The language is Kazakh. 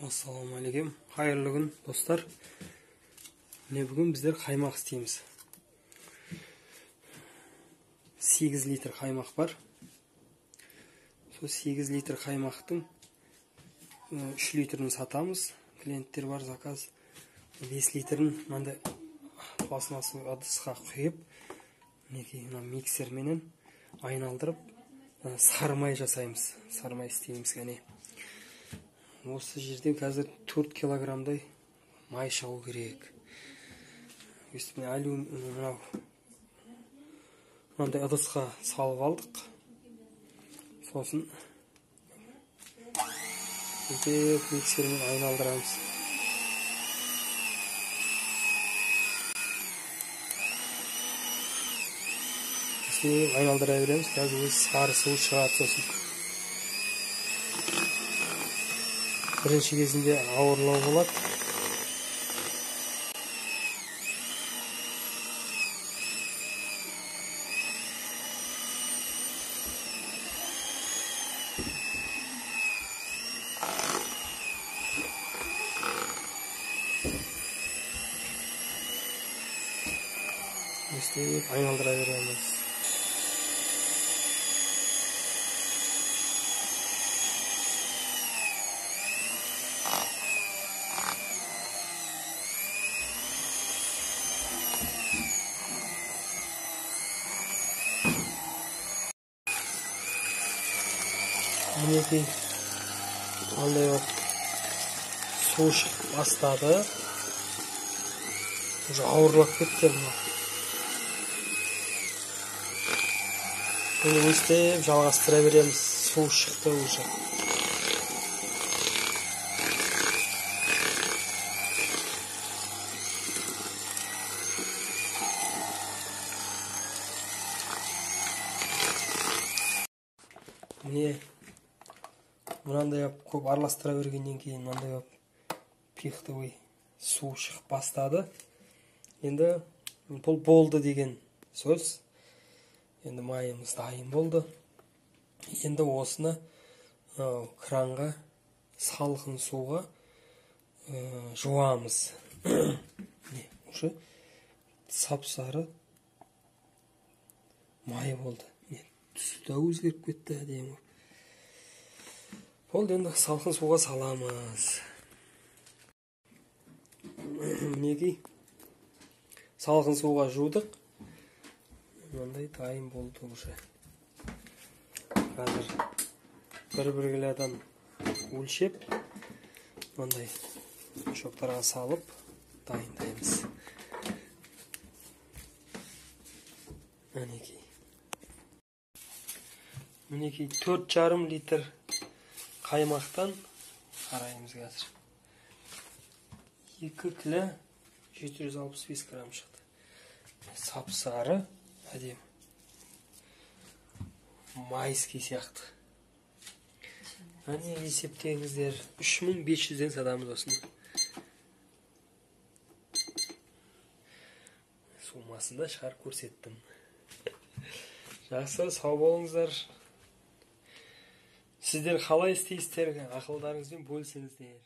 Ассалаумағалейкум, қайырлы күн достар. Міне бүгін біздер қаймақ істейміз. 8 литр қаймақ бар. Сол 8 литр қаймақтың 3 литрін сатамыз. Клиенттер бар, заказ. 5 литрін мынандай пластмасса ыдысқа құйып, мінекей миксерменен айналдырып, сармай жасаймыз. Сармай істейміз кәне. Осы жерде қазір 4 килограммдай май шығу керек. Мынандай ыдысқа салып алдық. Сосын миксермен айналдырамыз. Айналдыра береміз. Қазір өз сары суы шығады. Сосын бірінші кезінде ауырлау болады. Айналдыра береміз. Мінекей андай су шығып бастады. Уже ауырлап кетті. Енді өстіп жалғастыра береміз. Су шықты уже. Міне мынандай көп араластыра бергеннен кейін мынандай пихтовый су шығып бастады. Енді бұл болды деген сөз. Енді майымыз дайын болды. Енді осыны кранға салқын суға жуамыз. Уже сап-сары май болды. Түсі да өзгеріп кетті әдемі. Болды, енді салқын суға саламыз. Мінекей салқын суға жудық. Мынандай дайын болды уже. Қазір бір килодан өлшеп, мынандай шоқтарға салып дайындаймыз. Мінекей 4,5 литр қаймақтан қараймыз қазір. 2 кило 765 грамм шықты. Сап-сары, әдем. Майский сияқты. Әне есептеңіздер, 3500-ден сатамыз осыны. Сумасында шығар көрсеттім. Жақсы, сау болыңыздар. Сіздер қалай істейсіздер, ақылдарыңызбен бөлісіңіздер.